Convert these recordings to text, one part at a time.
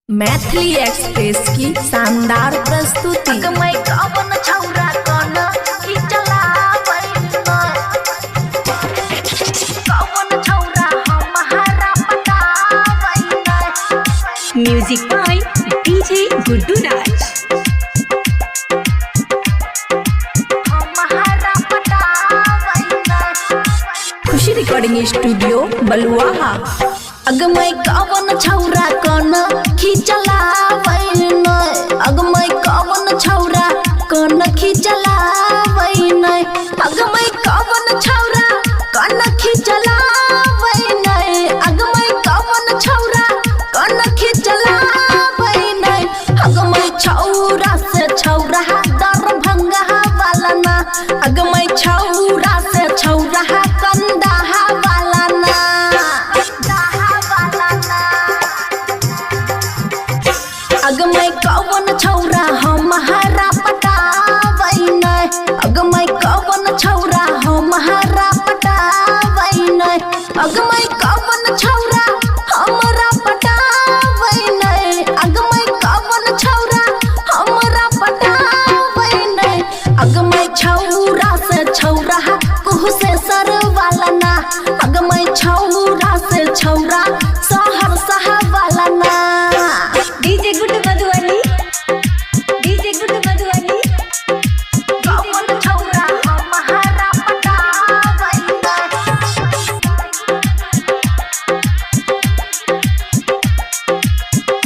Maithili express की शानदार प्रस्तुति। Music by DJ Guddu Raj. Khushi recording studio Baluaha. अगमय कवन छौरा कन खिचलावैन, अगमय कवन छौरा कन खिचलावैन, अगमय कवन छौरा कन खिचलावैन, अगमय कवन छौरा कन खिचलावैन, अगमय छौरा से छौरा दरभंगा वाला ना, अगमय छौरा से छौरा कंदाहा वाला ना। अगमय कवन छौरा हमारा पटावैन, अगमय कवन छौरा हमारा पटावैन, अगमय कवन छौरा हमरा पटावैन, अगमय कवन छौरा हमरा पटावैन, अगमय छौरा से छौरा कुहू से सर वाला ना, अगमय छौरा से छौरा सहरसा वाला ना। DJ Guddu Madhubani, DJ Guddu Madhubani. कवन छौरा हमारा पटावैन।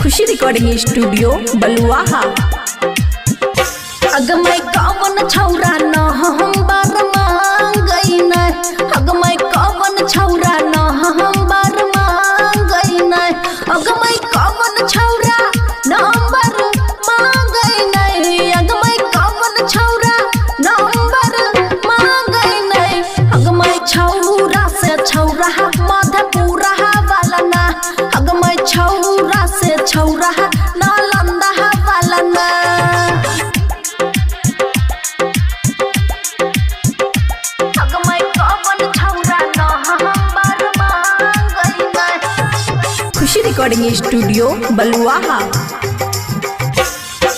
खुशी रिकॉर्डिंग स्टूडियो बलुआहा। अगमय कवन छौरा न हम बर मांगैन, अगमय कवन छौरा न हम बर मांगैन, अगमय कवन छौरा नंबर मांगैन, अगमय कवन छौरा नंबर मांगैन, अगमय छौरा से छौरा मधेपुरा वाला ना, अगमय छौरा से छौरा नालंदा वाला ना। अगमय कवन छौरा न हम बर मांगैन। खुशी रिकॉर्डिंग स्टूडियो बलुआहा।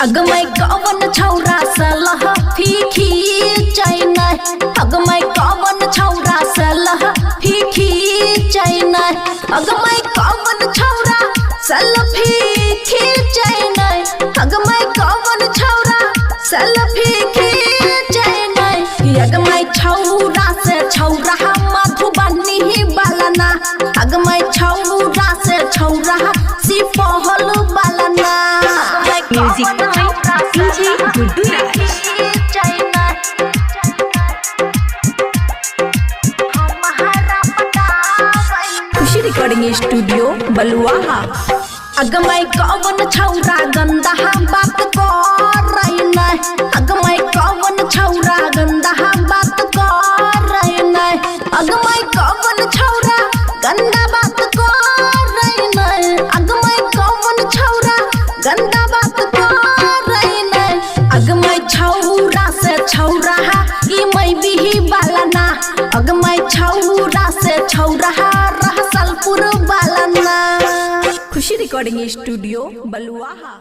अगमय कवन छौरा सलह फीकी चैन, अगमय कवन छौरा सलह फीकी चैन, अगमय कवन छौरा सलफी खींचैन, अगमय कवन छौरा सलफी खींचैन, अगमय छौरा से छौरा मधुबनी वाला ना, अगमय छौरा से छौरा सिपहल वाला ना। Music by DJ Guddu Raj. Khushi recording studio Baluaha. अगमय कवन छौरा गंदा बात करैन, अगमय कवन छौरा गंदा बात करैन, अगमय कवन छौरा गंदा बात करैन, अगमय कवन छौरा गंदा बात करैन, अगमय छौरा से छौरा ई मई बिही वाला ना, अगमय छौरा से छौरा रहसलपुर वाला ना। खुशी रिकॉर्डिंग स्टूडियो बलुआहा।